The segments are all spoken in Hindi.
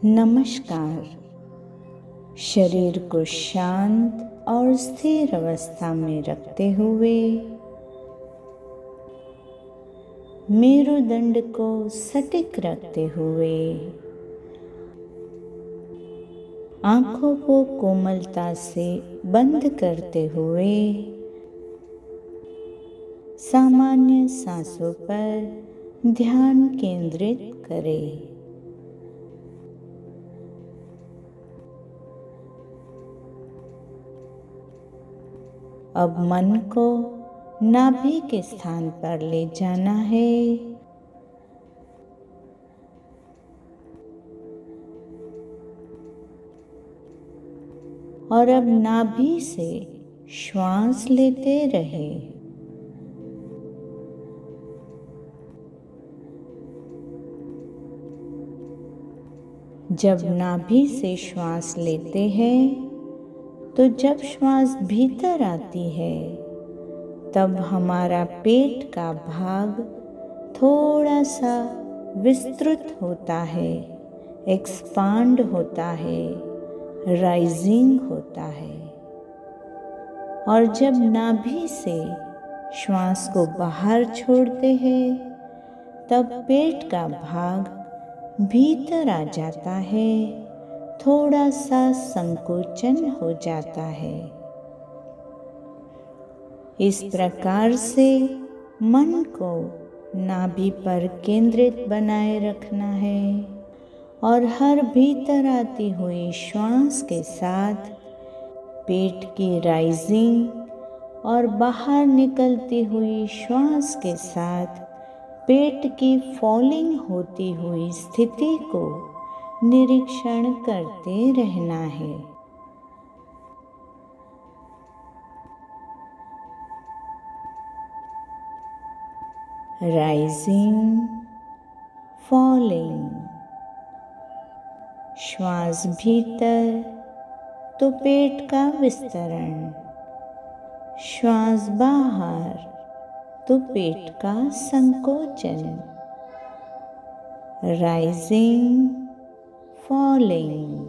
नमस्कार। शरीर को शांत और स्थिर अवस्था में रखते हुए मेरुदंड को सटीक रखते हुए आंखों को कोमलता से बंद करते हुए सामान्य सांसों पर ध्यान केंद्रित करें। अब मन को नाभि के स्थान पर ले जाना है और अब नाभि से श्वास लेते रहे। जब नाभि से श्वास लेते हैं तो जब श्वास भीतर आती है तब हमारा पेट का भाग थोड़ा सा विस्तृत होता है, एक्सपांड होता है, राइजिंग होता है। और जब नाभि से श्वास को बाहर छोड़ते हैं तब पेट का भाग भीतर आ जाता है, थोड़ा सा संकोचन हो जाता है। इस प्रकार से मन को नाभि पर केंद्रित बनाए रखना है और हर भीतर आती हुई श्वास के साथ पेट की राइजिंग और बाहर निकलती हुई श्वास के साथ पेट की फॉलिंग होती हुई स्थिति को निरीक्षण करते रहना है। Rising, falling. श्वास भीतर तो पेट का विस्तरण, श्वास बाहर तो पेट का संकोचन। Rising, falling.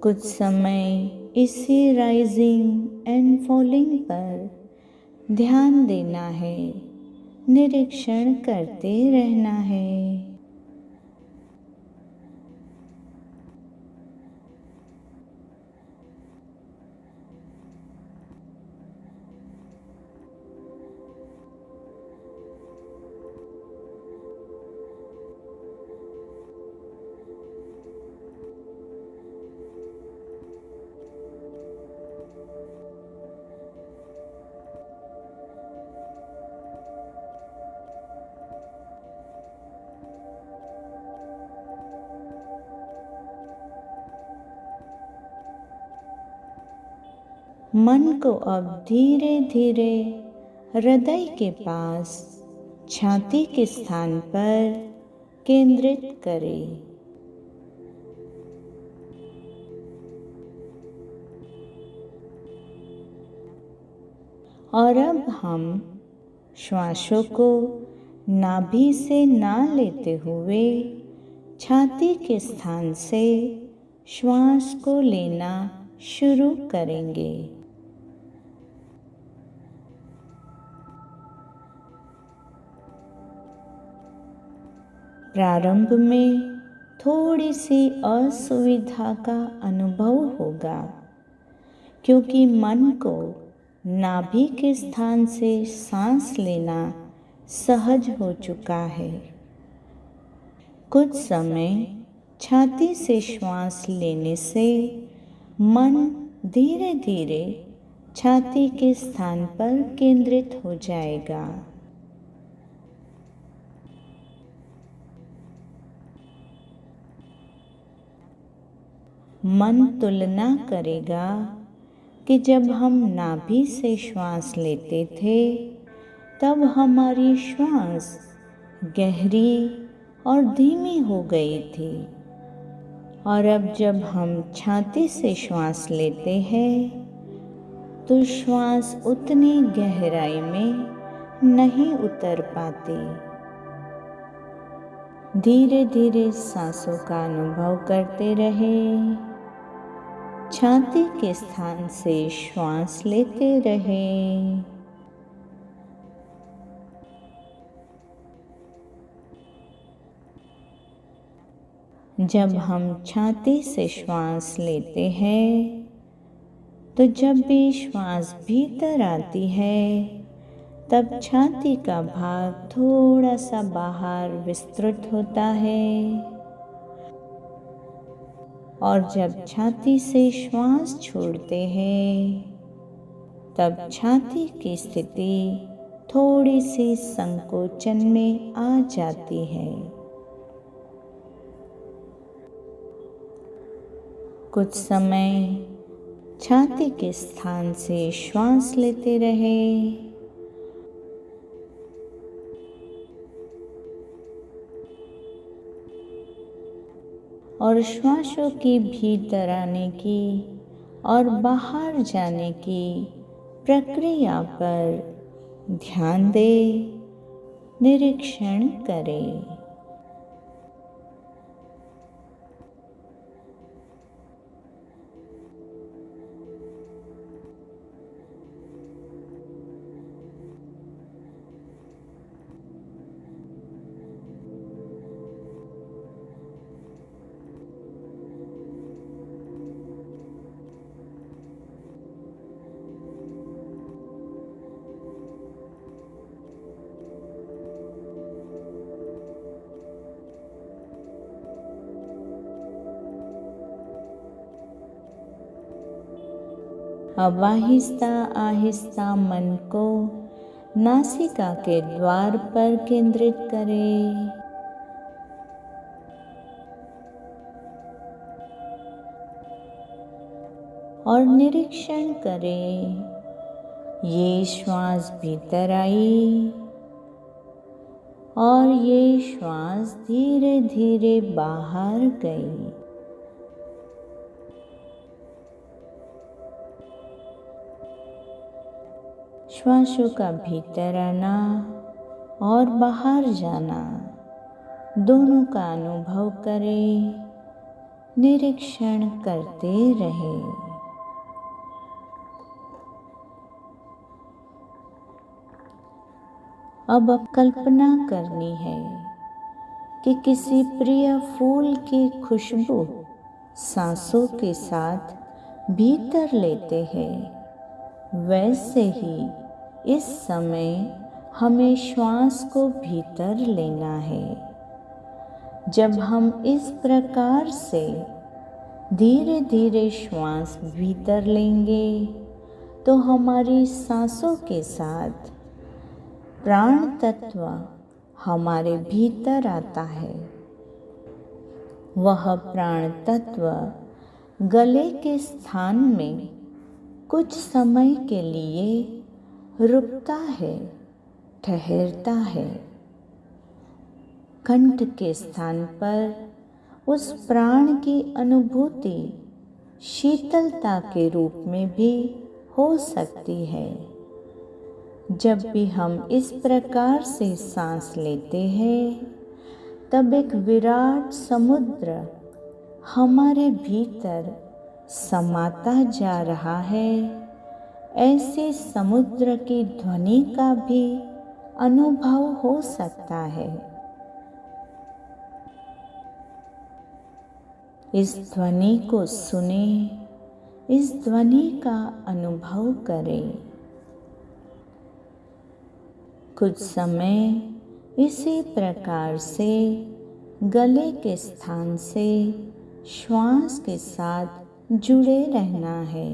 कुछ समय इसी राइजिंग एंड फॉलिंग पर ध्यान देना है, निरीक्षण करते रहना है। मन को अब धीरे धीरे हृदय के पास छाती के स्थान पर केंद्रित करें। और अब हम श्वासों को नाभि से ना लेते हुए छाती के स्थान से श्वास को लेना शुरू करेंगे। प्रारंभ में थोड़ी सी असुविधा का अनुभव होगा क्योंकि मन को नाभि के स्थान से सांस लेना सहज हो चुका है। कुछ समय छाती से श्वास लेने से मन धीरे धीरे छाती के स्थान पर केंद्रित हो जाएगा। मन तुलना करेगा कि जब हम नाभि से श्वास लेते थे तब हमारी श्वास गहरी और धीमी हो गई थी और अब जब हम छाती से श्वास लेते हैं तो श्वास उतनी गहराई में नहीं उतर पाते। धीरे धीरे सांसों का अनुभव करते रहे। छाती के स्थान से श्वास लेते रहे। जब हम छाती से श्वास लेते हैं तो जब भी श्वास भीतर आती है तब छाती का भाग थोड़ा सा बाहर विस्तृत होता है, और जब छाती से श्वास छोड़ते हैं तब छाती की स्थिति थोड़ी सी संकोचन में आ जाती है। कुछ समय छाती के स्थान से श्वास लेते रहे और श्वासों की भीतर आने की और बाहर जाने की प्रक्रिया पर ध्यान दें, निरीक्षण करें। अब आहिस्ता आहिस्ता मन को नासिका के द्वार पर केंद्रित करें। और निरीक्षण करें, ये श्वास भीतर आई और ये श्वास धीरे धीरे बाहर गई। श्वासों का भीतर आना और बाहर जाना दोनों का अनुभव करें, निरीक्षण करते रहें। अब कल्पना करनी है कि किसी प्रिय फूल की खुशबू सांसों के साथ भीतर लेते हैं, वैसे ही इस समय हमें श्वास को भीतर लेना है। जब हम इस प्रकार से धीरे धीरे श्वास भीतर लेंगे तो हमारी सांसों के साथ प्राण तत्व हमारे भीतर आता है। वह प्राण तत्व गले के स्थान में कुछ समय के लिए रुकता है, ठहरता है। कंठ के स्थान पर उस प्राण की अनुभूति शीतलता के रूप में भी हो सकती है। जब भी हम इस प्रकार से सांस लेते हैं तब एक विराट समुद्र हमारे भीतर समाता जा रहा है। ऐसे समुद्र की ध्वनि का भी अनुभव हो सकता है। इस ध्वनि को सुने, इस ध्वनि का अनुभव करें। कुछ समय इसी प्रकार से गले के स्थान से श्वास के साथ जुड़े रहना है।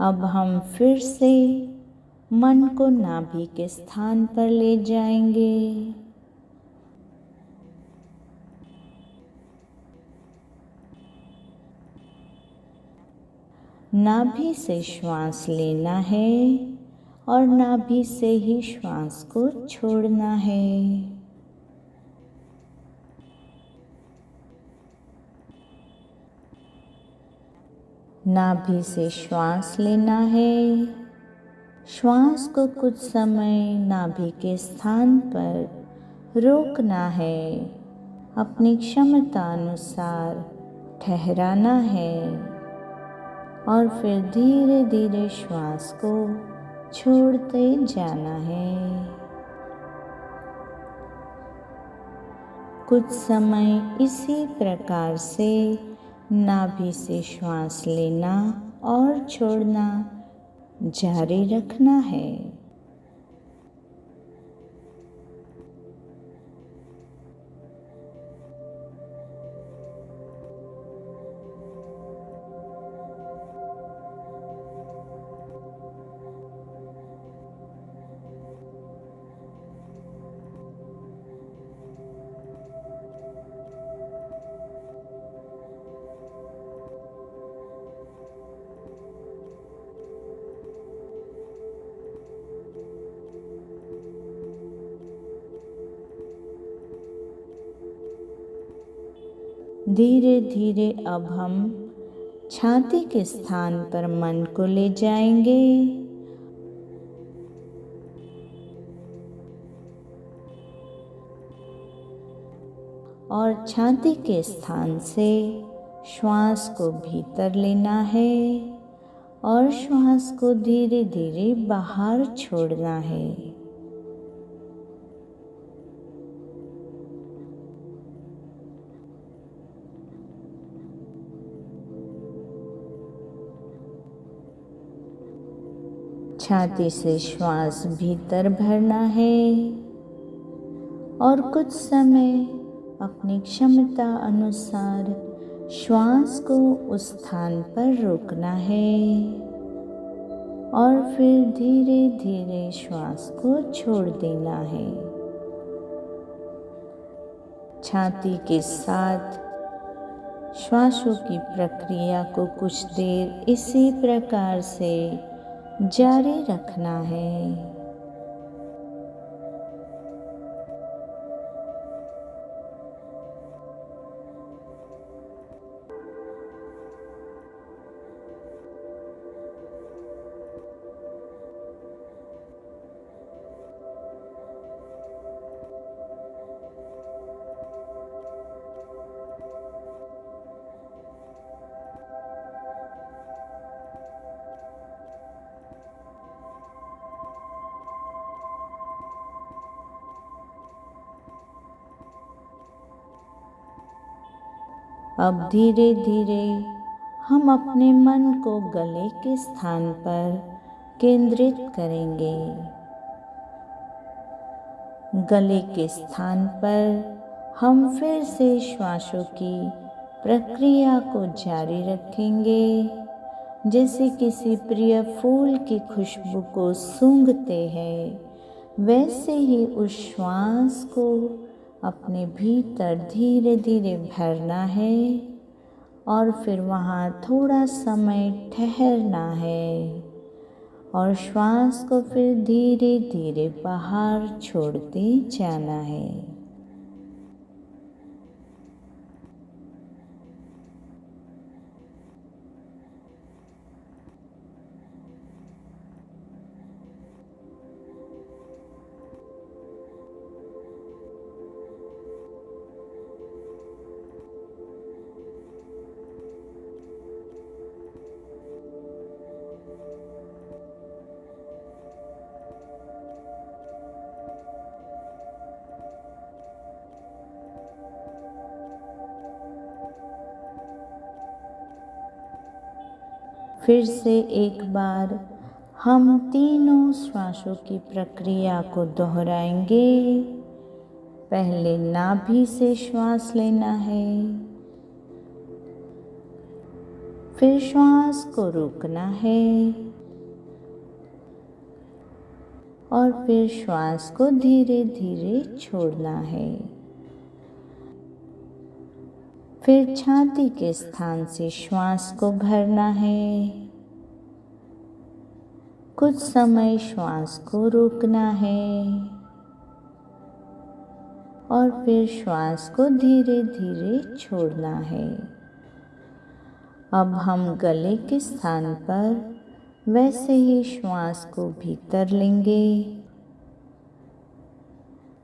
अब हम फिर से मन को नाभि के स्थान पर ले जाएंगे। नाभि से श्वास लेना है और नाभि से ही श्वास को छोड़ना है। नाभि से श्वास लेना है। श्वास को कुछ समय नाभि के स्थान पर रोकना है। अपनी क्षमता अनुसार ठहराना है और फिर धीरे धीरे श्वास को छोड़ते जाना है। कुछ समय इसी प्रकार से नाभि से श्वास लेना और छोड़ना जारी रखना है। धीरे धीरे अब हम छाती के स्थान पर मन को ले जाएंगे और छाती के स्थान से श्वास को भीतर लेना है और श्वास को धीरे धीरे बाहर छोड़ना है। छाती से श्वास भीतर भरना है और कुछ समय अपनी क्षमता अनुसार श्वास को उस स्थान पर रोकना है और फिर धीरे धीरे श्वास को छोड़ देना है। छाती के साथ श्वासों की प्रक्रिया को कुछ देर इसी प्रकार से जारी रखना है। अब धीरे धीरे हम अपने मन को गले के स्थान पर केंद्रित करेंगे। गले के स्थान पर हम फिर से श्वासों की प्रक्रिया को जारी रखेंगे। जैसे किसी प्रिय फूल की खुशबू को सूंघते हैं, वैसे ही उस श्वास को अपने भीतर धीरे धीरे भरना है और फिर वहाँ थोड़ा समय ठहरना है और श्वास को फिर धीरे धीरे बाहर छोड़ते जाना है। फिर से एक बार हम तीनों श्वासों की प्रक्रिया को दोहराएंगे। पहले नाभि से श्वास लेना है, फिर श्वास को रोकना है और फिर श्वास को धीरे धीरे छोड़ना है। फिर छाती के स्थान से श्वास को भरना है। कुछ समय श्वास को रोकना है और फिर श्वास को धीरे धीरे छोड़ना है। अब हम गले के स्थान पर वैसे ही श्वास को भीतर लेंगे,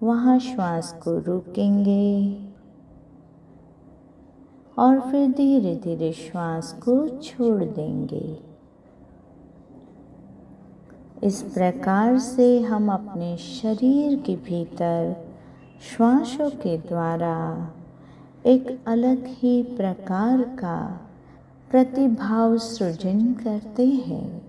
वहाँ श्वास को रोकेंगे और फिर धीरे धीरे श्वास को छोड़ देंगे। इस प्रकार से हम अपने शरीर के भीतर श्वासों के द्वारा एक अलग ही प्रकार का प्रतिभाव सृजन करते हैं।